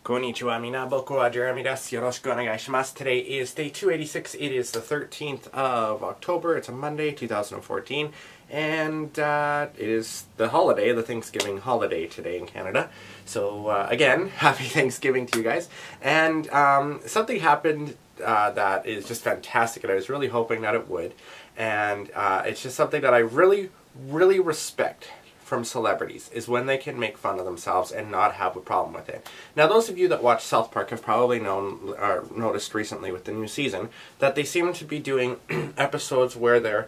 Konnichiwa minaboku wa Jeremy desu. Yoroshiku onegai shimasu. Today is day 286. It is the 13th of October. It's a Monday, 2014. And it is the holiday, the Thanksgiving holiday today in Canada. So again, happy Thanksgiving to you guys. And something happened that is just fantastic, and I was really hoping that it would. And it's just something that I really, really respect from celebrities, is when they can make fun of themselves and not have a problem with it. Now, those of you that watch South Park have probably noticed recently with the new season that they seem to be doing episodes where they're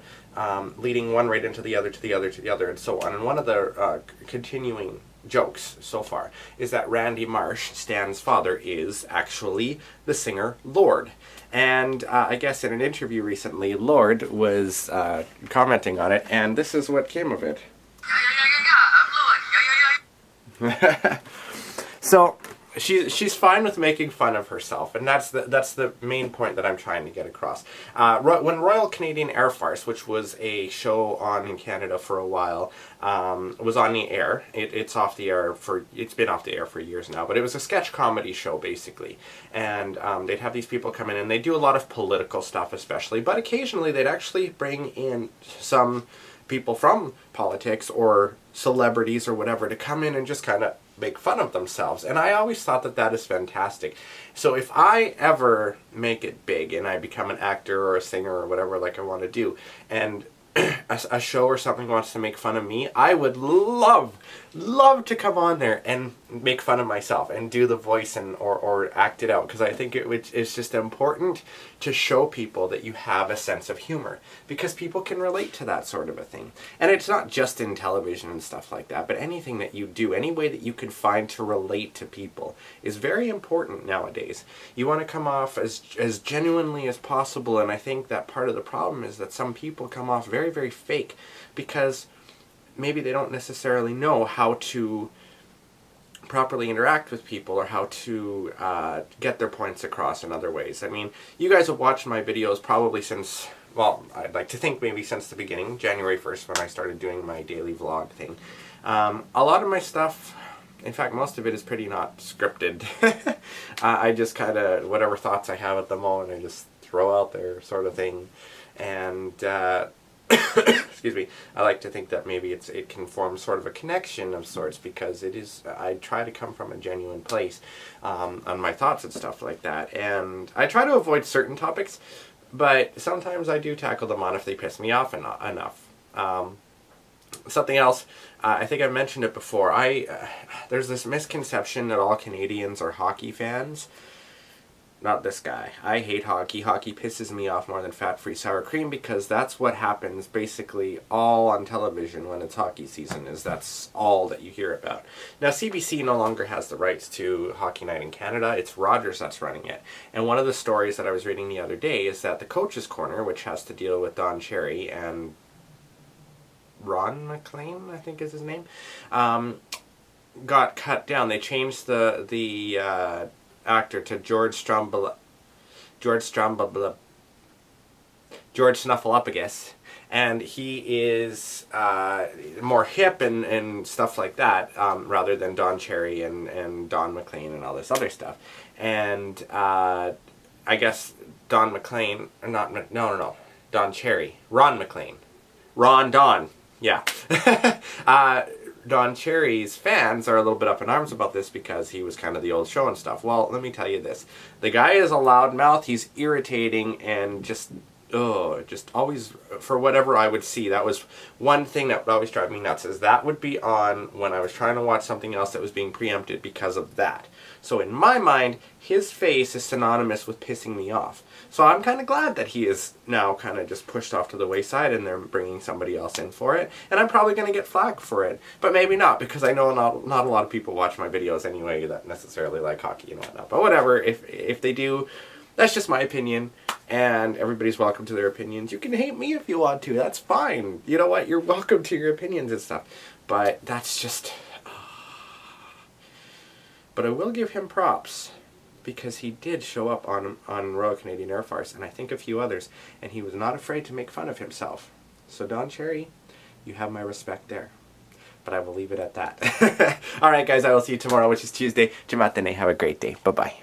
leading one right into the other, to the other, to the other, and so on. And one of the continuing jokes so far is that Randy Marsh, Stan's father, is actually the singer Lorde. And I guess in an interview recently, Lorde was commenting on it, and this is what came of it. So she's fine with making fun of herself, and that's the main point that I'm trying to get across. When Royal Canadian Air Farce, which was a show on in Canada for a while, was on the air. It's off the air it's been off the air for years now, but it was a sketch comedy show basically, and they'd have these people come in and they do a lot of political stuff especially, but occasionally they'd actually bring in some people from politics or celebrities or whatever to come in and just kind of make fun of themselves. And I always thought that that is fantastic. So if I ever make it big and I become an actor or a singer or whatever like I want to do, and a show or something wants to make fun of me, I would love to come on there and make fun of myself and do the voice and or act it out, because I think it's just important to show people that you have a sense of humor, because people can relate to that sort of a thing. And it's not just in television and stuff like that, but anything that you do, any way that you can find to relate to people is very important nowadays. You want to come off as genuinely as possible, and I think that part of the problem is that some people come off very, very fake, because maybe they don't necessarily know how to properly interact with people or how to get their points across in other ways. I mean, you guys have watched my videos probably since, well, I'd like to think maybe since the beginning, January 1st, when I started doing my daily vlog thing. A lot of my stuff, in fact, most of it is pretty not scripted. I just kind of, whatever thoughts I have at the moment, I just throw out there sort of thing. And excuse me, I like to think that maybe it can form sort of a connection of sorts, because it is, I try to come from a genuine place on my thoughts and stuff like that. And I try to avoid certain topics, but sometimes I do tackle them on if they piss me off enough. Something else, I think I mentioned it before, there's this misconception that all Canadians are hockey fans. Not this guy. I hate hockey. Hockey pisses me off more than fat-free sour cream, because that's what happens basically all on television when it's hockey season, is that's all that you hear about. Now, CBC no longer has the rights to Hockey Night in Canada. It's Rogers that's running it. And one of the stories that I was reading the other day is that the Coach's Corner, which has to deal with Don Cherry and Ron McLean, I think is his name, got cut down. They changed the actor to George Snuffleupagus, and he is more hip and stuff like that, rather than Don Cherry and Don McLean and all this other stuff. And I guess Don McLean, or not, no, Don Cherry, Ron McLean, Don, yeah. Don Cherry's fans are a little bit up in arms about this, because he was kind of the old show and stuff. Well, let me tell you this. The guy is a loudmouth. He's irritating and just always, for whatever I would see, that was one thing that would always drive me nuts, is that would be on when I was trying to watch something else that was being preempted because of that. So in my mind, his face is synonymous with pissing me off. So I'm kind of glad that he is now kind of just pushed off to the wayside and they're bringing somebody else in for it. And I'm probably going to get flack for it. But maybe not, because I know not a lot of people watch my videos anyway that necessarily like hockey and whatnot. But whatever, if they do, that's just my opinion. And everybody's welcome to their opinions. You can hate me if you want to. That's fine. You know what? You're welcome to your opinions and stuff. But that's just... But I will give him props, because he did show up on Royal Canadian Air Farce, and I think a few others, and he was not afraid to make fun of himself. So Don Cherry, you have my respect there. But I will leave it at that. Alright guys, I will see you tomorrow, which is Tuesday. Jamatane, have a great day. Bye-bye.